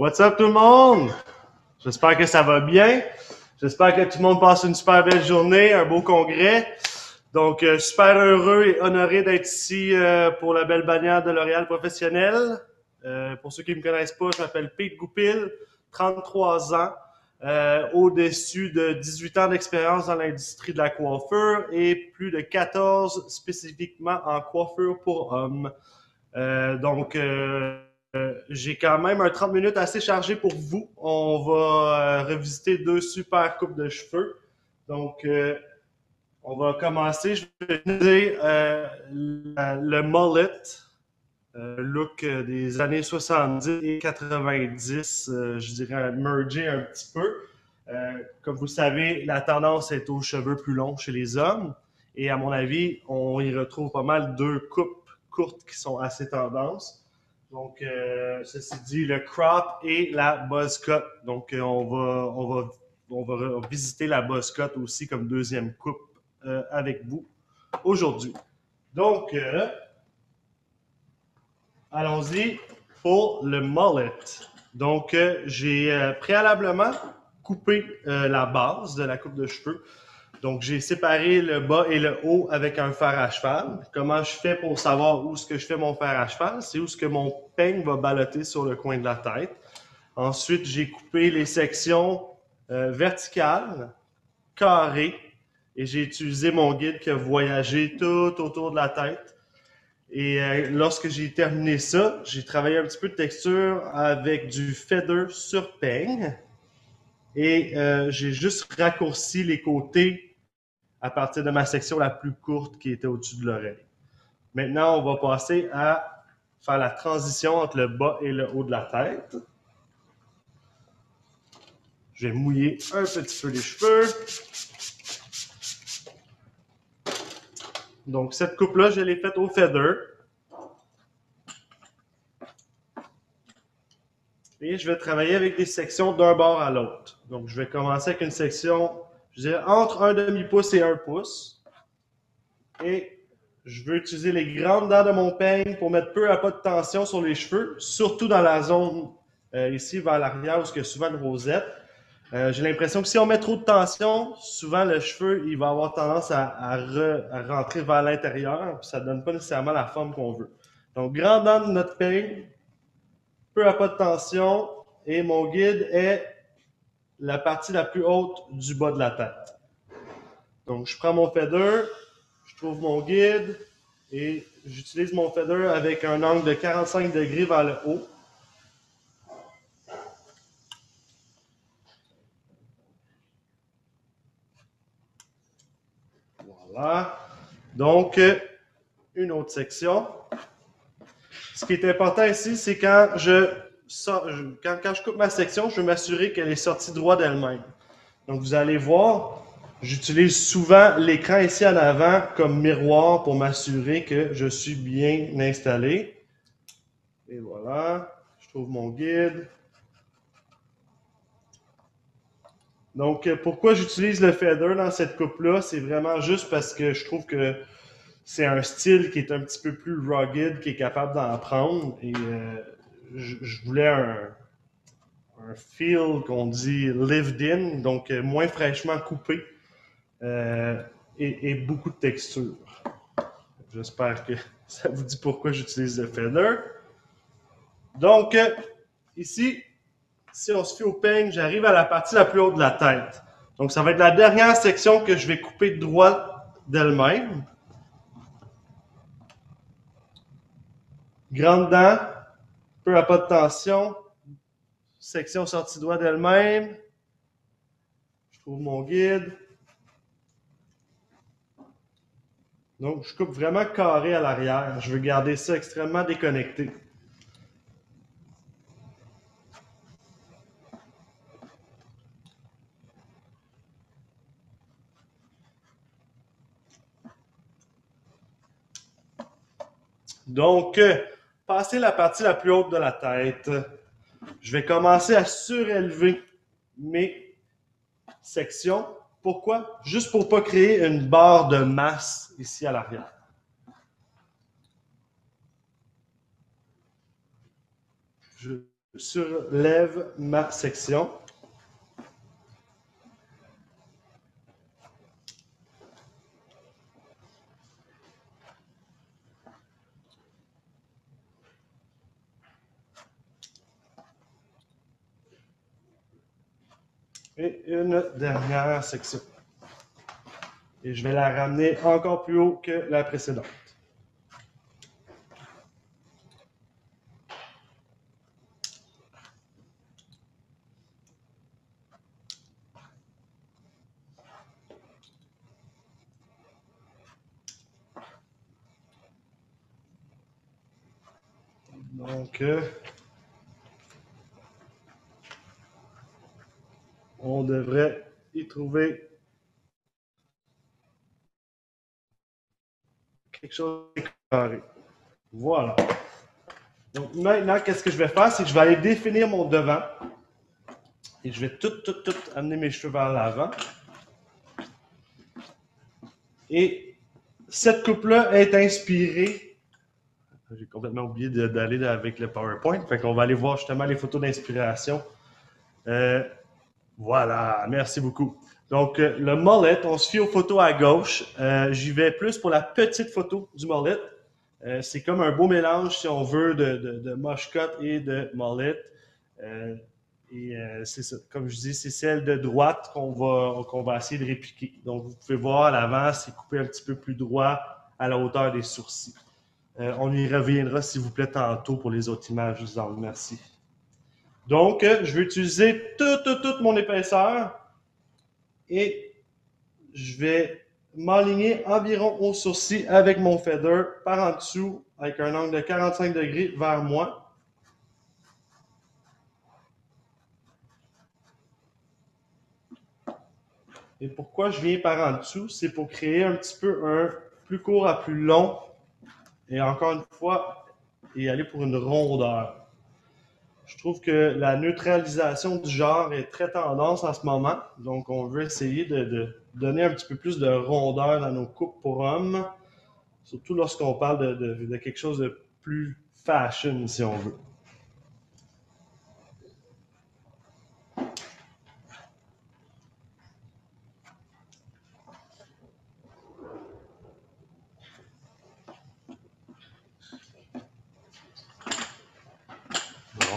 What's up tout le monde? J'espère que ça va bien. J'espère que tout le monde passe une super belle journée, un beau congrès. Donc, super heureux et honoré d'être ici pour la belle bannière de L'Oréal Professionnel. Pour ceux qui ne me connaissent pas, je m'appelle Pete Goupil, 33 ans, au-dessus de 18 ans d'expérience dans l'industrie de la coiffure et plus de 14 spécifiquement en coiffure pour hommes. J'ai quand même un 30 minutes assez chargé pour vous. On va revisiter deux super coupes de cheveux. Donc, on va commencer. Je vais utiliser le mullet, look des années 70 et 90, je dirais merger un petit peu. Comme vous le savez, la tendance est aux cheveux plus longs chez les hommes. Et à mon avis, on y retrouve pas mal deux coupes courtes qui sont assez tendance. Donc, ceci dit, le crop et la buzz cut. Donc, on va visiter la buzz cut aussi comme deuxième coupe avec vous aujourd'hui. Donc, allons-y pour le mullet. Donc, j'ai préalablement coupé la base de la coupe de cheveux. Donc, j'ai séparé le bas et le haut avec un fer à cheval. Comment je fais pour savoir où est-ce que je fais mon fer à cheval? C'est où est-ce que mon peigne va balloter sur le coin de la tête. Ensuite, j'ai coupé les sections verticales, carrées, et j'ai utilisé mon guide qui a voyagé tout autour de la tête. Et lorsque j'ai terminé ça, j'ai travaillé un petit peu de texture avec du feather sur peigne. Et j'ai juste raccourci les côtés à partir de ma section la plus courte qui était au-dessus de l'oreille. Maintenant, on va passer à faire la transition entre le bas et le haut de la tête. Je vais mouiller un petit peu les cheveux. Donc, cette coupe-là, je l'ai faite au feather. Et je vais travailler avec des sections d'un bord à l'autre. Donc, je vais commencer avec une section, je dirais, entre un demi-pouce et 1 pouce. Et je veux utiliser les grandes dents de mon peigne pour mettre peu à pas de tension sur les cheveux, surtout dans la zone ici vers l'arrière où il y a souvent une rosette. J'ai l'impression que si on met trop de tension, souvent le cheveu il va avoir tendance à rentrer vers l'intérieur, puis ça ne donne pas nécessairement la forme qu'on veut. Donc, grande dent de notre peigne, peu à pas de tension, et mon guide est la partie la plus haute du bas de la tête. Donc, je prends mon feather, je trouve mon guide et j'utilise mon feather avec un angle de 45 degrés vers le haut. Voilà. Donc, une autre section. Ce qui est important ici, c'est quand quand je coupe ma section, je veux m'assurer qu'elle est sortie droit d'elle-même. Donc, vous allez voir, j'utilise souvent l'écran ici en avant comme miroir pour m'assurer que je suis bien installé. Et voilà, je trouve mon guide. Donc, pourquoi j'utilise le feather dans cette coupe-là? C'est vraiment juste parce que je trouve que c'est un style qui est un petit peu plus rugged, qui est capable d'en prendre. Et je voulais un feel qu'on dit lived in, donc moins fraîchement coupé et beaucoup de texture. J'espère que ça vous dit pourquoi j'utilise le feather. Donc, ici, si on se fie au peigne, j'arrive à la partie la plus haute de la tête. Donc, ça va être la dernière section que je vais couper droit d'elle-même. Grande dent, peu à pas de tension. Section sortie droit d'elle-même. Je trouve mon guide. Donc, je coupe vraiment carré à l'arrière. Je veux garder ça extrêmement déconnecté. Donc, passer la partie la plus haute de la tête, je vais commencer à surélever mes sections. Pourquoi? Juste pour ne pas créer une barre de masse ici à l'arrière. Je surlève ma section. Et une dernière section. Et je vais la ramener encore plus haut que la précédente. Donc, on devrait y trouver quelque chose de carré. Voilà. Donc maintenant, qu'est-ce que je vais faire? C'est que je vais aller définir mon devant. Et je vais tout amener mes cheveux vers l'avant. Et cette coupe-là est inspirée. J'ai complètement oublié d'aller avec le PowerPoint. Fait qu'on va aller voir justement les photos d'inspiration. Voilà, merci beaucoup. Donc, le mullet, on se fie aux photos à gauche. J'y vais plus pour la petite photo du mullet. C'est comme un beau mélange, si on veut, de mosh cut et de mullet. C'est ça, comme je dis, c'est celle de droite qu'on va essayer de répliquer. Donc, vous pouvez voir à l'avant, c'est coupé un petit peu plus droit à la hauteur des sourcils. On y reviendra, s'il vous plaît, tantôt pour les autres images. Je vous en remercie. Donc, je vais utiliser toute mon épaisseur et je vais m'aligner environ au sourcil avec mon feather par en dessous avec un angle de 45 degrés vers moi. Et pourquoi je viens par en dessous? C'est pour créer un petit peu un plus court à plus long et encore une fois, et aller pour une rondeur. Je trouve que la neutralisation du genre est très tendance en ce moment. Donc, on veut essayer de donner un petit peu plus de rondeur dans nos coupes pour hommes, surtout lorsqu'on parle de quelque chose de plus fashion, si on veut.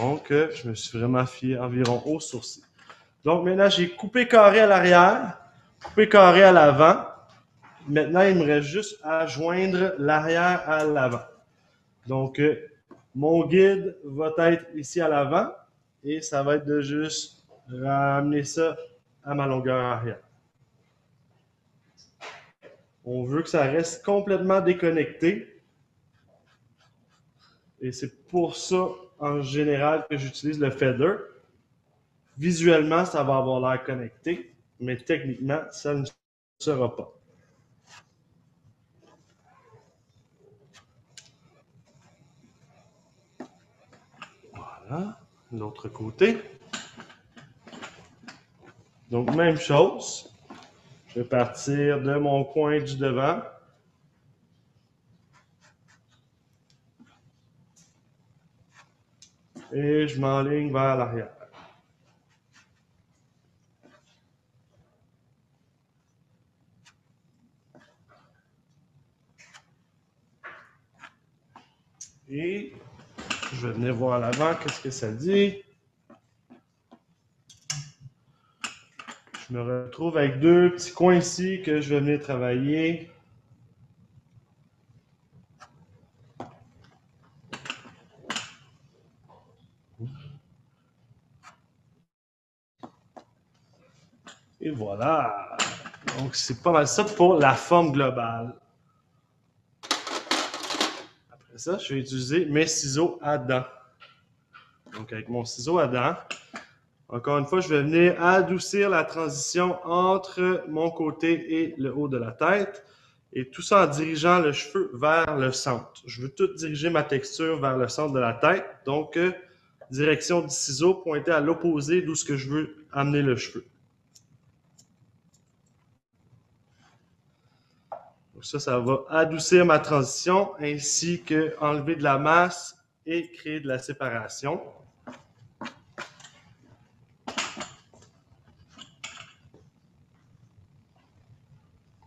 Donc, je me suis vraiment fié environ au sourcil. Donc, maintenant, j'ai coupé carré à l'arrière, coupé carré à l'avant. Maintenant, il me reste juste à joindre l'arrière à l'avant. Donc, mon guide va être ici à l'avant et ça va être de juste ramener ça à ma longueur arrière. On veut que ça reste complètement déconnecté et c'est pour ça, en général, que j'utilise le feather. Visuellement, ça va avoir l'air connecté, mais techniquement, ça ne sera pas. Voilà, l'autre côté. Donc, même chose. Je vais partir de mon coin du devant. Et je m'enligne vers l'arrière. Et je vais venir voir à l'avant, qu'est-ce que ça dit. Je me retrouve avec deux petits coins ici que je vais venir travailler. Et voilà. Donc, c'est pas mal ça pour la forme globale. Après ça, je vais utiliser mes ciseaux à dents. Donc, avec mon ciseau à dents, encore une fois, je vais venir adoucir la transition entre mon côté et le haut de la tête. Et tout ça en dirigeant le cheveu vers le centre. Je veux tout diriger ma texture vers le centre de la tête. Donc, direction du ciseau, pointer à l'opposé d'où ce que je veux amener le cheveu. Donc ça va adoucir ma transition ainsi que enlever de la masse et créer de la séparation.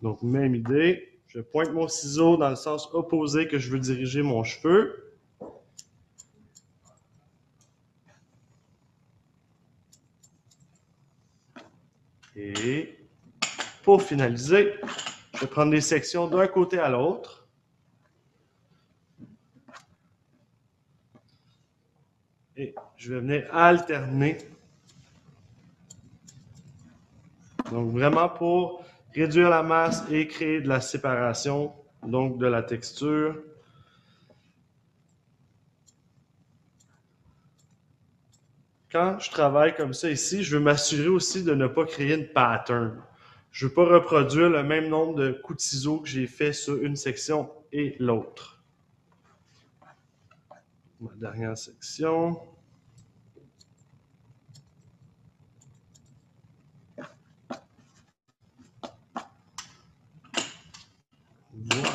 Donc, même idée. Je pointe mon ciseau dans le sens opposé que je veux diriger mon cheveu. Et pour finaliser, je vais prendre des sections d'un côté à l'autre. Et je vais venir alterner. Donc, vraiment pour réduire la masse et créer de la séparation, donc de la texture. Quand je travaille comme ça ici, je veux m'assurer aussi de ne pas créer une pattern. Je ne veux pas reproduire le même nombre de coups de ciseaux que j'ai fait sur une section et l'autre. Ma dernière section.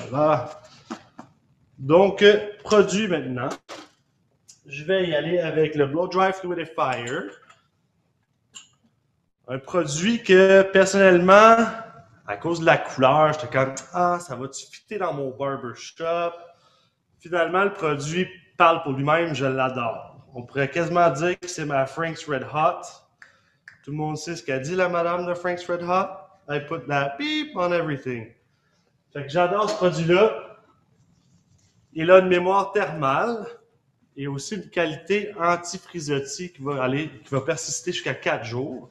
Voilà. Donc, produit maintenant. Je vais y aller avec le Blow Dry Fluidifier. Un produit que, personnellement, à cause de la couleur, j'étais comme « Ah, ça va-tu fitter dans mon barbershop? » Finalement, le produit parle pour lui-même, je l'adore. On pourrait quasiment dire que c'est ma Frank's Red Hot. Tout le monde sait ce qu'a dit la madame de Frank's Red Hot. I put that beep on everything. Fait que j'adore ce produit-là. Il a une mémoire thermale et aussi une qualité anti-frisottis qui va persister jusqu'à 4 jours.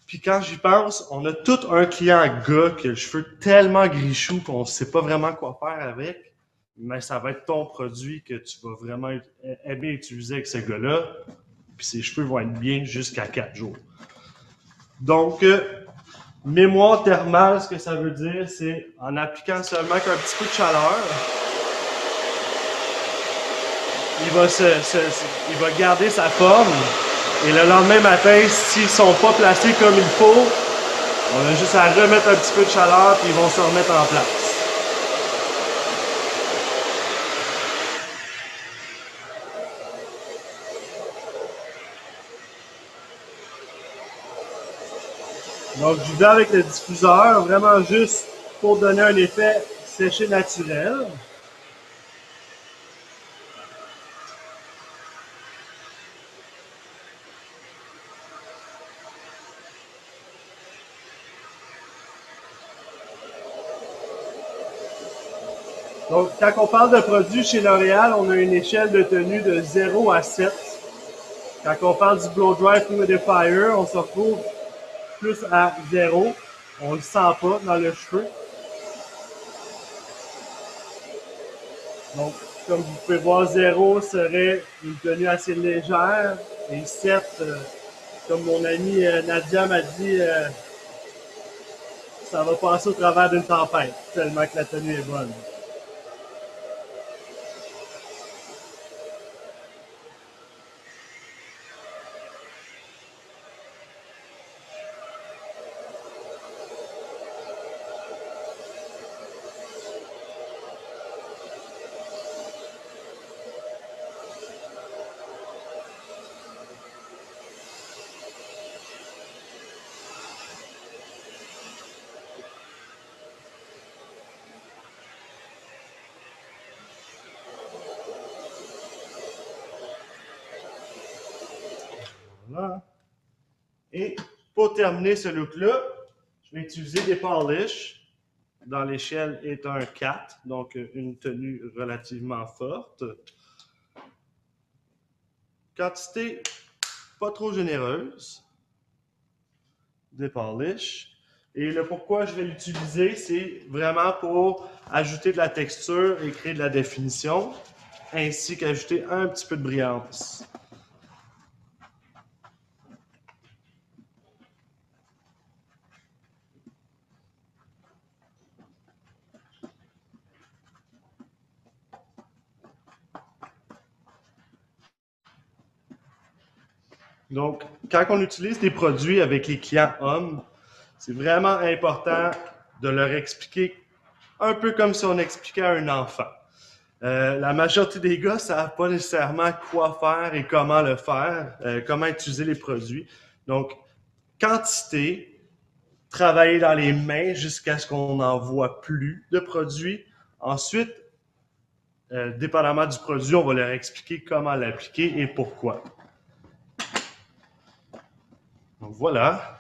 Puis quand j'y pense, on a tout un client gars qui a le cheveu tellement grichou qu'on ne sait pas vraiment quoi faire avec. Mais ça va être ton produit que tu vas vraiment aimer utiliser avec ce gars-là. Puis ses cheveux vont être bien jusqu'à 4 jours. Donc, mémoire thermale, ce que ça veut dire, c'est en appliquant seulement qu'un petit peu de chaleur, il va garder sa forme. Et le lendemain matin, s'ils ne sont pas placés comme il faut, on a juste à remettre un petit peu de chaleur puis ils vont se remettre en place. Donc, je vais avec le diffuseur, vraiment juste pour donner un effet séché naturel. Donc, quand on parle de produits chez L'Oréal, on a une échelle de tenue de 0 à 7. Quand on parle du Blow Dry Fluidifier, on se retrouve plus à 0. On ne le sent pas dans le cheveu. Donc, comme vous pouvez voir, 0 serait une tenue assez légère. Et 7, comme mon amie Nadia m'a dit, ça va passer au travers d'une tempête, tellement que la tenue est bonne. Voilà. Et pour terminer ce look-là, je vais utiliser des polishes. Dans l'échelle est un 4, donc une tenue relativement forte. Quantité pas trop généreuse des polishes. Et le pourquoi je vais l'utiliser, c'est vraiment pour ajouter de la texture et créer de la définition, ainsi qu'ajouter un petit peu de brillance. Donc, quand on utilise des produits avec les clients hommes, c'est vraiment important de leur expliquer un peu comme si on expliquait à un enfant. La majorité des gars ne savent pas nécessairement quoi faire et comment le faire, comment utiliser les produits. Donc, quantité, travailler dans les mains jusqu'à ce qu'on n'en voit plus de produit. Ensuite, dépendamment du produit, on va leur expliquer comment l'appliquer et pourquoi. Donc voilà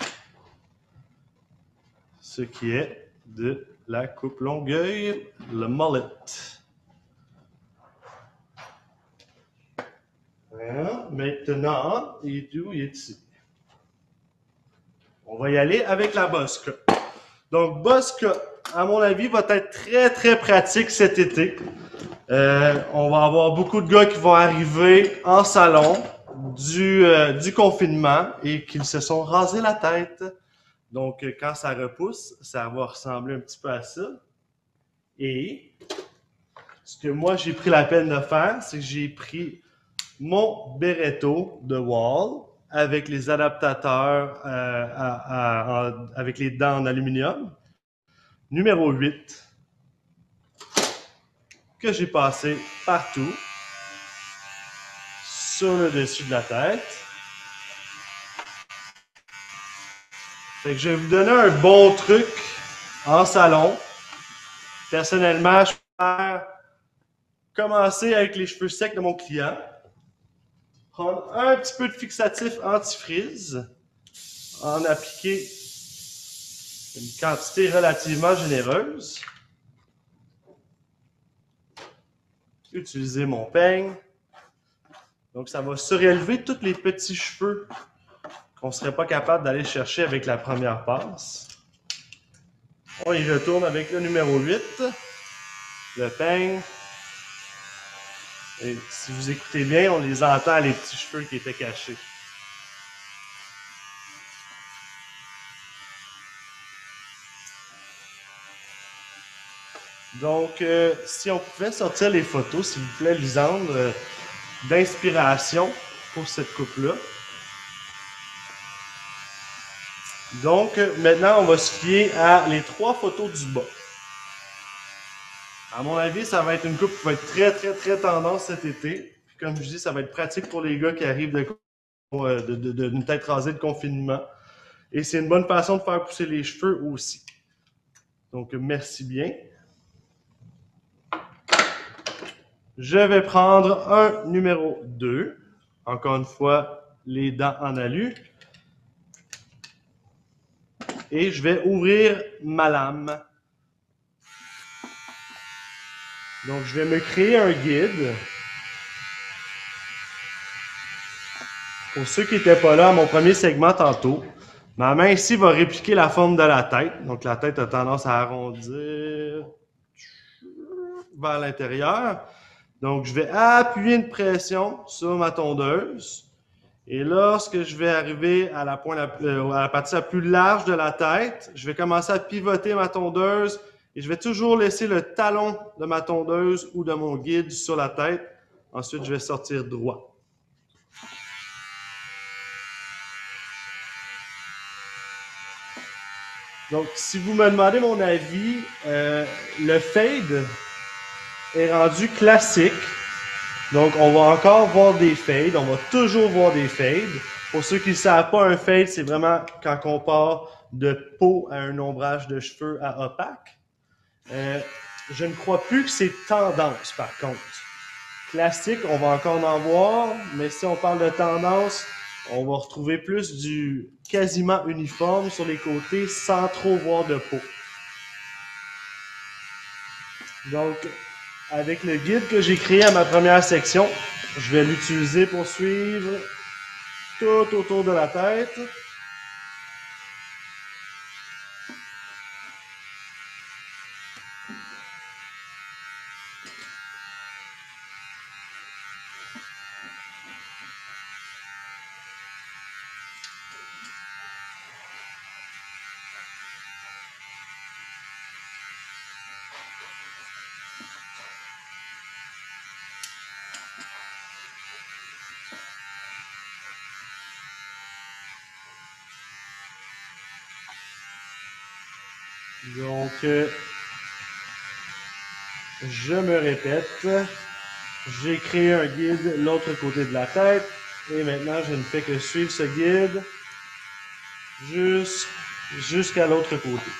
ce qui est de la coupe Longueuil, le mullet. Voilà. Maintenant, il est où? Il est ici. On va y aller avec la Bosca. Donc, Bosca, à mon avis, va être très, très pratique cet été. On va avoir beaucoup de gars qui vont arriver en salon du confinement et qui se sont rasés la tête. Donc, quand ça repousse, ça va ressembler un petit peu à ça. Et ce que moi, j'ai pris la peine de faire, c'est que j'ai pris mon Beretto de Wall avec les adaptateurs avec les dents en aluminium, numéro 8, que j'ai passé partout sur le dessus de la tête. Fait que je vais vous donner un bon truc en salon. Personnellement, je vais commencer avec les cheveux secs de mon client. Prendre un petit peu de fixatif anti-frizz. En appliquer une quantité relativement généreuse. Utiliser mon peigne. Donc, ça va surélever tous les petits cheveux qu'on ne serait pas capable d'aller chercher avec la première passe. On y retourne avec le numéro 8, le peigne. Et si vous écoutez bien, on les entend, les petits cheveux qui étaient cachés. Donc, si on pouvait sortir les photos, s'il vous plaît, Lisandre, d'inspiration pour cette coupe-là. Donc, maintenant, on va se fier à les 3 photos du bas. À mon avis, ça va être une coupe qui va être très, très, très tendance cet été. Puis, comme je dis, ça va être pratique pour les gars qui arrivent d'une tête rasée de confinement. Et c'est une bonne façon de faire pousser les cheveux aussi. Donc, merci bien. Je vais prendre un numéro 2. Encore une fois, les dents en alu. Et je vais ouvrir ma lame. Donc, je vais me créer un guide. Pour ceux qui n'étaient pas là à mon premier segment tantôt, ma main ici va répliquer la forme de la tête. Donc, la tête a tendance à arrondir vers l'intérieur. Donc, je vais appuyer une pression sur ma tondeuse. Et lorsque je vais arriver à la partie la plus large de la tête, je vais commencer à pivoter ma tondeuse et je vais toujours laisser le talon de ma tondeuse ou de mon guide sur la tête. Ensuite, je vais sortir droit. Donc, si vous me demandez mon avis, le fade est rendu classique. Donc, on va encore voir des fades. On va toujours voir des fades. Pour ceux qui ne savent pas, un fade, c'est vraiment quand on part de peau à un ombrage de cheveux à opaque. Je ne crois plus que c'est tendance, par contre. Classique, on va encore en voir, mais si on parle de tendance, on va retrouver plus du quasiment uniforme sur les côtés sans trop voir de peau. Donc, avec le guide que j'ai créé à ma première section, je vais l'utiliser pour suivre tout autour de la tête. Donc, je me répète, j'ai créé un guide de l'autre côté de la tête et maintenant je ne fais que suivre ce guide jusqu'à l'autre côté.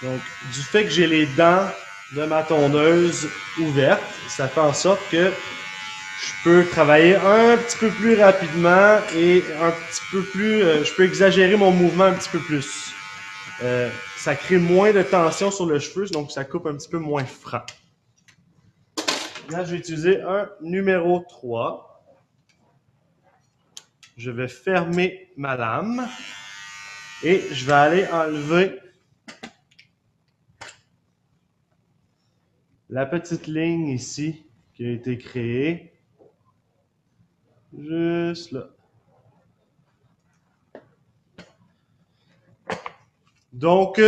Donc, du fait que j'ai les dents de ma tondeuse ouvertes, ça fait en sorte que je peux travailler un petit peu plus rapidement et un petit peu plus... je peux exagérer mon mouvement un petit peu plus. Ça crée moins de tension sur le cheveu, donc ça coupe un petit peu moins franc. Là, je vais utiliser un numéro 3. Je vais fermer ma lame et je vais aller enlever la petite ligne ici qui a été créée. Juste là. Donc,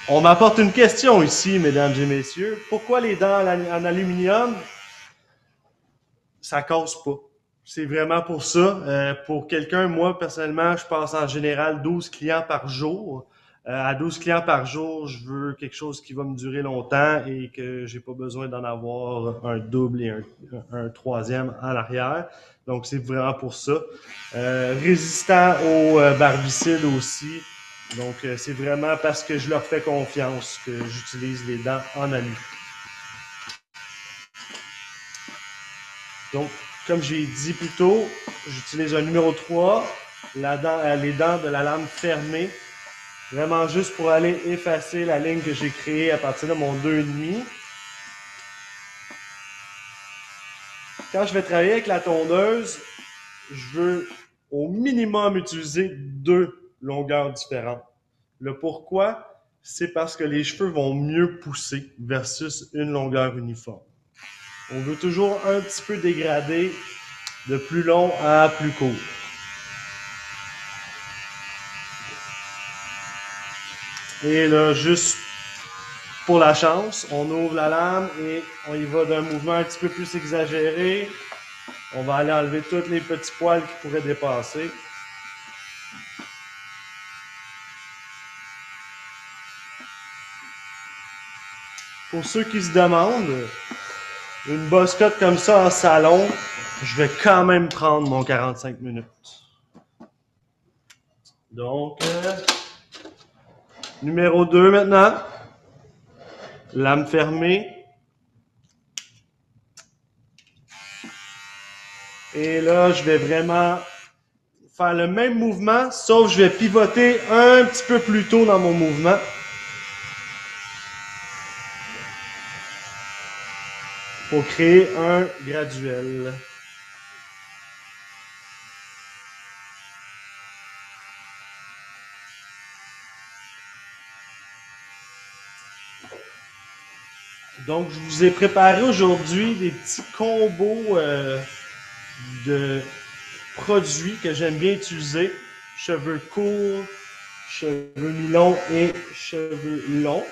on m'apporte une question ici, mesdames et messieurs. Pourquoi les dents en aluminium? Ça casse pas. C'est vraiment pour ça. Pour quelqu'un, moi, personnellement, je passe en général 12 clients par jour. À 12 clients par jour, je veux quelque chose qui va me durer longtemps et que j'ai pas besoin d'en avoir un double et un troisième en arrière. Donc, c'est vraiment pour ça. Résistant aux barbicides aussi. Donc, c'est vraiment parce que je leur fais confiance que j'utilise les dents en alu. Donc, comme j'ai dit plus tôt, j'utilise un numéro 3, les dents de la lame fermée, vraiment juste pour aller effacer la ligne que j'ai créée à partir de mon 2,5. Quand je vais travailler avec la tondeuse, je veux au minimum utiliser 2 longueurs différentes. Le pourquoi, c'est parce que les cheveux vont mieux pousser versus une longueur uniforme. On veut toujours un petit peu dégrader de plus long à plus court. Et là, juste pour la chance, on ouvre la lame et on y va d'un mouvement un petit peu plus exagéré. On va aller enlever tous les petits poils qui pourraient dépasser. Pour ceux qui se demandent, une boss cut comme ça en salon, je vais quand même prendre mon 45 minutes. Donc, numéro 2 maintenant. Lame fermée. Et là, je vais vraiment faire le même mouvement, sauf que je vais pivoter un petit peu plus tôt dans mon mouvement. Pour créer un graduel. Donc, je vous ai préparé aujourd'hui des petits combos de produits que j'aime bien utiliser. Cheveux courts, cheveux mi-longs et cheveux longs.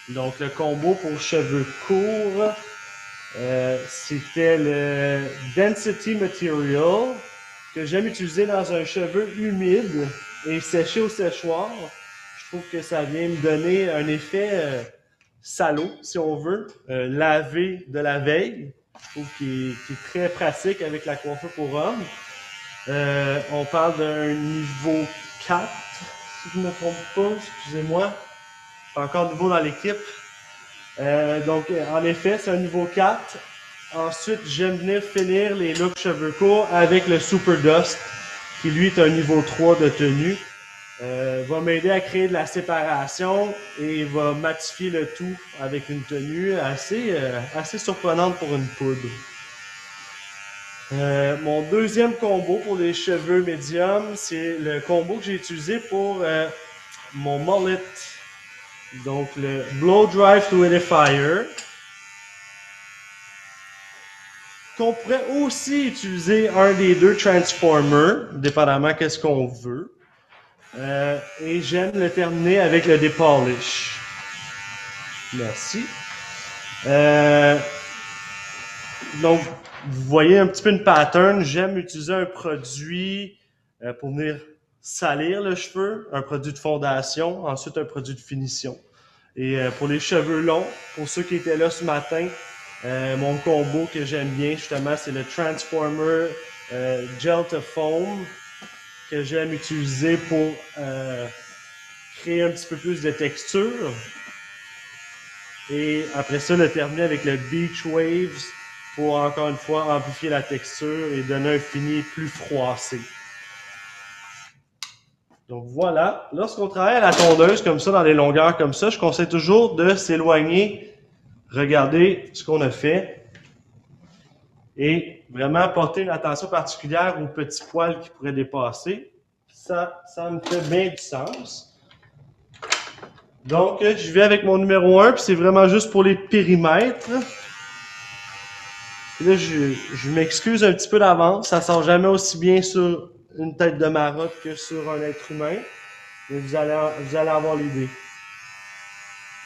Donc, le combo pour cheveux courts, c'était le Density Material que j'aime utiliser dans un cheveu humide et séché au séchoir. Je trouve que ça vient me donner un effet salaud, si on veut, lavé de la veille. Je trouve qu'il est très pratique avec la coiffure pour hommes. On parle d'un niveau 4, si je ne me trompe pas, excusez-moi. Pas encore nouveau dans l'équipe. Donc, en effet, c'est un niveau 4. Ensuite, j'aime venir finir les looks cheveux courts avec le Super Dust, qui lui est un niveau 3 de tenue. Va m'aider à créer de la séparation et va matifier le tout avec une tenue assez surprenante pour une poudre. Mon deuxième combo pour les cheveux médiums, c'est le combo que j'ai utilisé pour mon mullet. Donc, le Blow Dry Fluidifier. Qu'on pourrait aussi utiliser un des 2 transformers, dépendamment qu'est-ce qu'on veut. Et j'aime le terminer avec le dépolish. Merci. Donc, vous voyez un petit peu une pattern. J'aime utiliser un produit pour venir salir le cheveu, un produit de fondation, ensuite un produit de finition. Et pour les cheveux longs, pour ceux qui étaient là ce matin, Mon combo que j'aime bien, justement, c'est le Transformer Gel to Foam que j'aime utiliser pour créer un petit peu plus de texture. Et après ça, le terminer avec le Beach Waves pour, encore une fois, amplifier la texture et donner un fini plus froissé. Donc voilà, lorsqu'on travaille à la tondeuse comme ça, dans des longueurs comme ça, je conseille toujours de s'éloigner, regarder ce qu'on a fait et vraiment porter une attention particulière aux petits poils qui pourraient dépasser. Ça me fait bien du sens. Donc, je vais avec mon numéro 1, puis c'est vraiment juste pour les périmètres. Et là, je m'excuse un petit peu d'avance, ça ne sort jamais aussi bien sur une tête de marotte que sur un être humain. Mais vous allez avoir l'idée.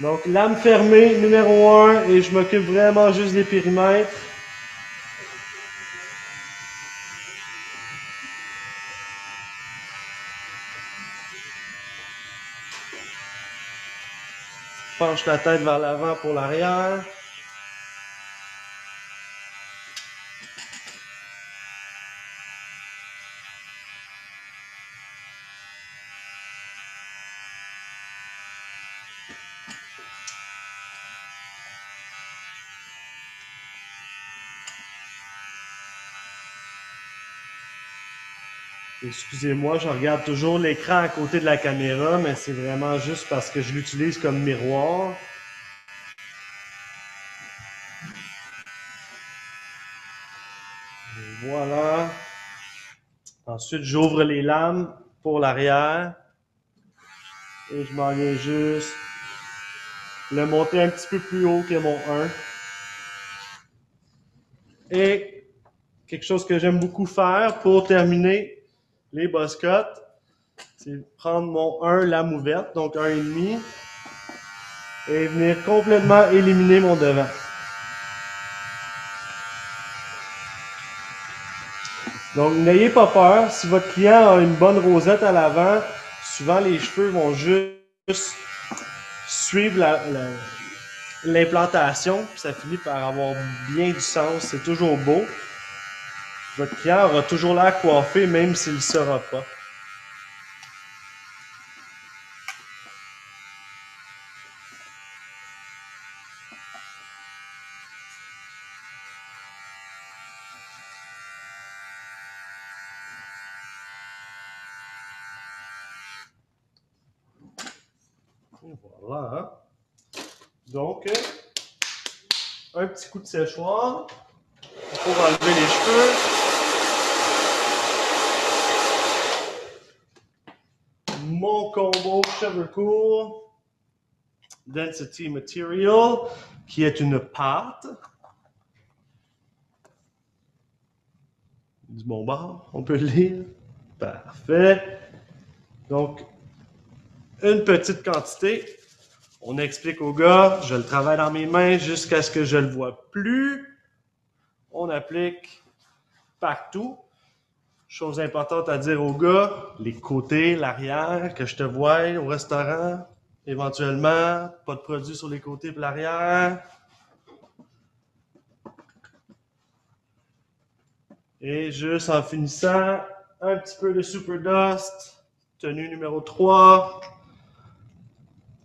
Donc, lame fermée, numéro 1, et je m'occupe vraiment juste des périmètres. Penche la tête vers l'avant pour l'arrière. Excusez-moi, je regarde toujours l'écran à côté de la caméra, mais c'est vraiment juste parce que je l'utilise comme miroir. Et voilà. Ensuite, j'ouvre les lames pour l'arrière. Et je m'en viens juste le monter un petit peu plus haut que mon 1. Et quelque chose que j'aime beaucoup faire pour terminer les boss cuts, c'est prendre mon 1 lame ouverte, donc 1,5, et venir complètement éliminer mon devant. Donc, n'ayez pas peur. Si votre client a une bonne rosette à l'avant, souvent les cheveux vont juste suivre l'implantation, puis ça finit par avoir bien du sens. C'est toujours beau. Votre client aura toujours l'air coiffé, même s'il ne le saura pas. Voilà. Donc, un petit coup de séchoir pour enlever les cheveux. Mon combo cheveux courts Density Material, qui est une pâte. Du bon bord, on peut le lire. Parfait. Donc, une petite quantité. On explique au gars, je le travaille dans mes mains jusqu'à ce que je le vois plus. On applique partout. Chose importante à dire au gars, les côtés, l'arrière, que je te voie au restaurant, éventuellement, pas de produit sur les côtés et l'arrière. Et juste en finissant, un petit peu de Super Dust, tenue numéro 3,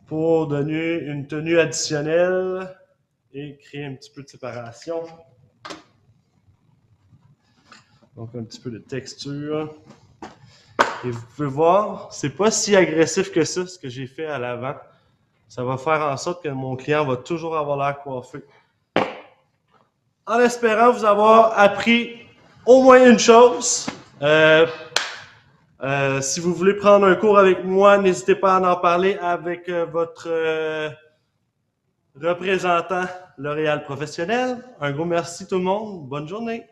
pour donner une tenue additionnelle et créer un petit peu de séparation. Donc un petit peu de texture. Et vous pouvez voir, c'est pas si agressif que ça, ce que j'ai fait à l'avant. Ça va faire en sorte que mon client va toujours avoir l'air coiffé. En espérant vous avoir appris au moins une chose. Si vous voulez prendre un cours avec moi, n'hésitez pas à en parler avec votre représentant L'Oréal professionnel. Un gros merci tout le monde. Bonne journée.